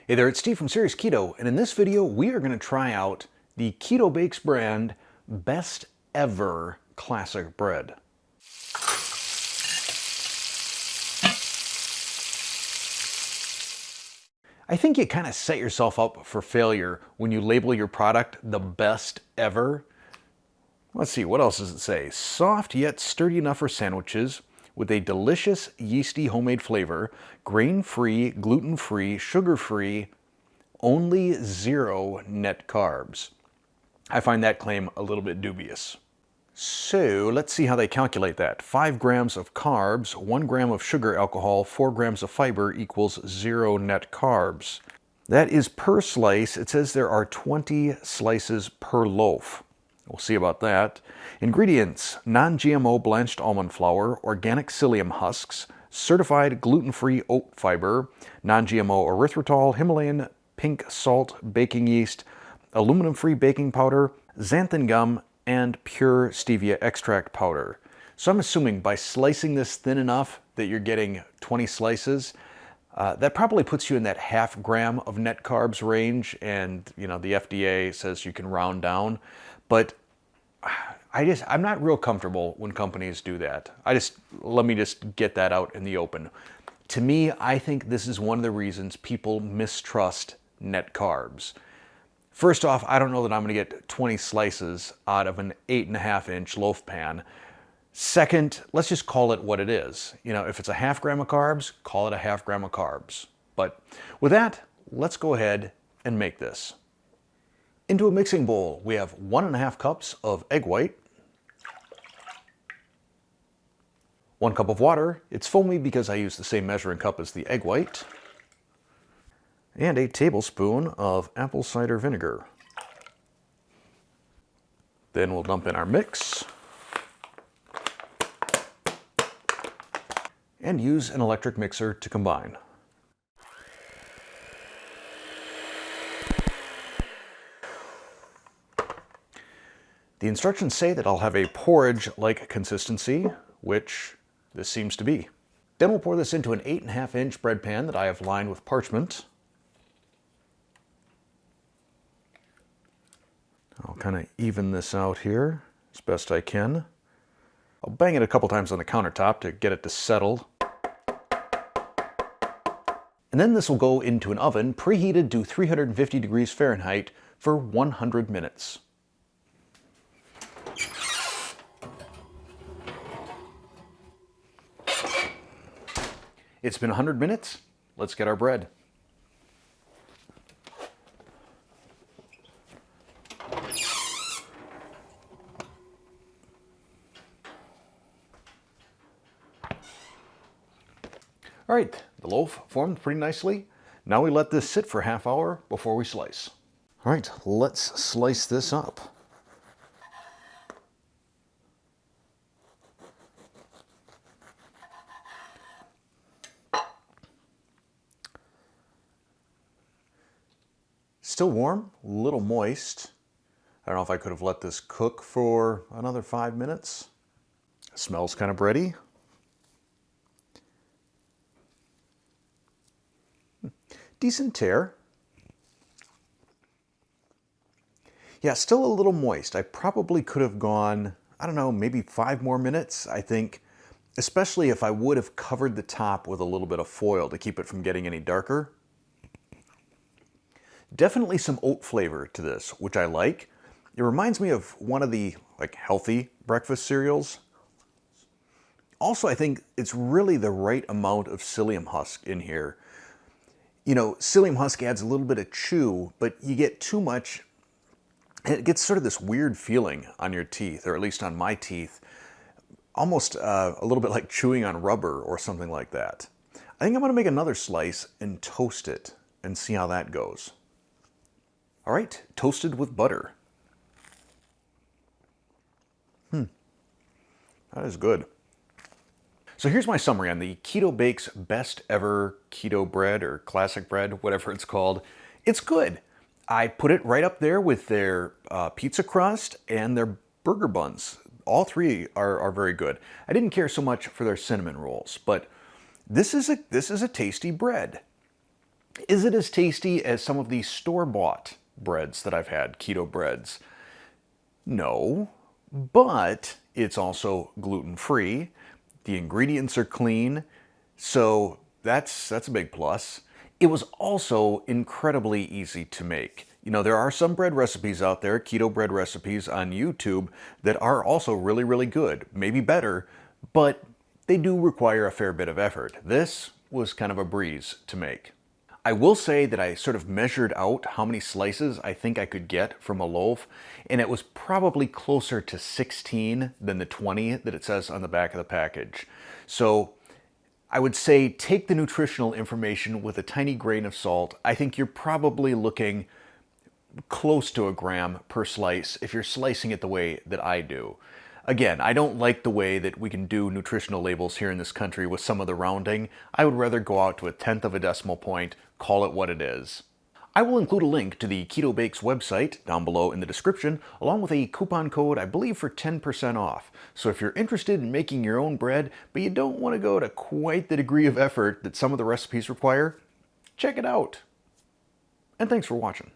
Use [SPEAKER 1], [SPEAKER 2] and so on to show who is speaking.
[SPEAKER 1] Hey there, it's Steve from Serious Keto, and in this video we are going to try out the Keto Bakes brand Best Ever Classic Bread. I think you kind of set yourself up for failure when you label your product the best ever. Let's see, what else does it say? Soft yet sturdy enough for sandwiches with a delicious yeasty homemade flavor, grain-free, gluten-free, sugar-free, only 0 net carbs. I find that claim a little bit dubious. So let's see how they calculate that. 5 grams of carbs, 1 gram of sugar alcohol, 4 grams of fiber equals 0 net carbs. That is per slice. It says there are 20 slices per loaf. We'll see about that. Ingredients: non-GMO blanched almond flour, organic psyllium husks, certified gluten-free oat fiber, non-GMO erythritol, Himalayan pink salt baking yeast, aluminum-free baking powder, xanthan gum, and pure stevia extract powder. So I'm assuming by slicing this thin enough that you're getting 20 slices, that probably puts you in that half gram of net carbs range, and you know the FDA says you can round down, but I'm not real comfortable when companies do that. Let me just get that out in the open. To me, I think this is one of the reasons people mistrust net carbs. First off, I don't know that I'm going to get 20 slices out of an 8.5-inch loaf pan. Second, let's just call it what it is. You know, if it's a half gram of carbs, call it a half gram of carbs. But with that, let's go ahead and make this. Into a mixing bowl, we have 1.5 cups of egg white, 1 cup of water. It's foamy because I use the same measuring cup as the egg white, and a tablespoon of apple cider vinegar. Then we'll dump in our mix and use an electric mixer to combine. The instructions say that I'll have a porridge-like consistency, which this seems to be. Then we'll pour this into an 8.5-inch bread pan that I have lined with parchment. I'll kind of even this out here as best I can. I'll bang it a couple times on the countertop to get it to settle. And then this will go into an oven preheated to 350 degrees Fahrenheit for 100 minutes. It's been 100 minutes. Let's get our bread. All right, the loaf formed pretty nicely. Now we let this sit for a half hour before we slice. All right, let's slice this up. Still warm, a little moist. I don't know if I could have let this cook for another 5 minutes. It smells kind of bready. Decent tear. Yeah, still a little moist. I probably could have gone, I don't know, maybe 5 more minutes, I think, especially if I would have covered the top with a little bit of foil to keep it from getting any darker. Definitely some oat flavor to this, which I like. It reminds me of one of the healthy breakfast cereals. Also, I think it's really the right amount of psyllium husk in here. You know, psyllium husk adds a little bit of chew, but you get too much, and it gets sort of this weird feeling on your teeth, or at least on my teeth. Almost a little bit like chewing on rubber or something like that. I think I'm going to make another slice and toast it and see how that goes. All right, toasted with butter. That is good. So here's my summary on the Keto Bakes Best Ever Keto Bread, or Classic Bread, whatever it's called. It's good. I put it right up there with their pizza crust and their burger buns. All three are very good. I didn't care so much for their cinnamon rolls, but this is a tasty bread. Is it as tasty as some of these store-bought breads that I've had, keto breads? No, but it's also gluten-free. The ingredients are clean, so that's a big plus. It was also incredibly easy to make. You know, there are some bread recipes out there, keto bread recipes on YouTube, that are also really, really good, maybe better, but they do require a fair bit of effort. This was kind of a breeze to make. I will say that I sort of measured out how many slices I think I could get from a loaf, and it was probably closer to 16 than the 20 that it says on the back of the package. So I would say take the nutritional information with a tiny grain of salt. I think you're probably looking close to a gram per slice if you're slicing it the way that I do. Again, I don't like the way that we can do nutritional labels here in this country with some of the rounding. I would rather go out to a tenth of a decimal point, call it what it is. I will include a link to the Keto Bakes website down below in the description, along with a coupon code, I believe, for 10% off. So if you're interested in making your own bread, but you don't want to go to quite the degree of effort that some of the recipes require, check it out. And thanks for watching.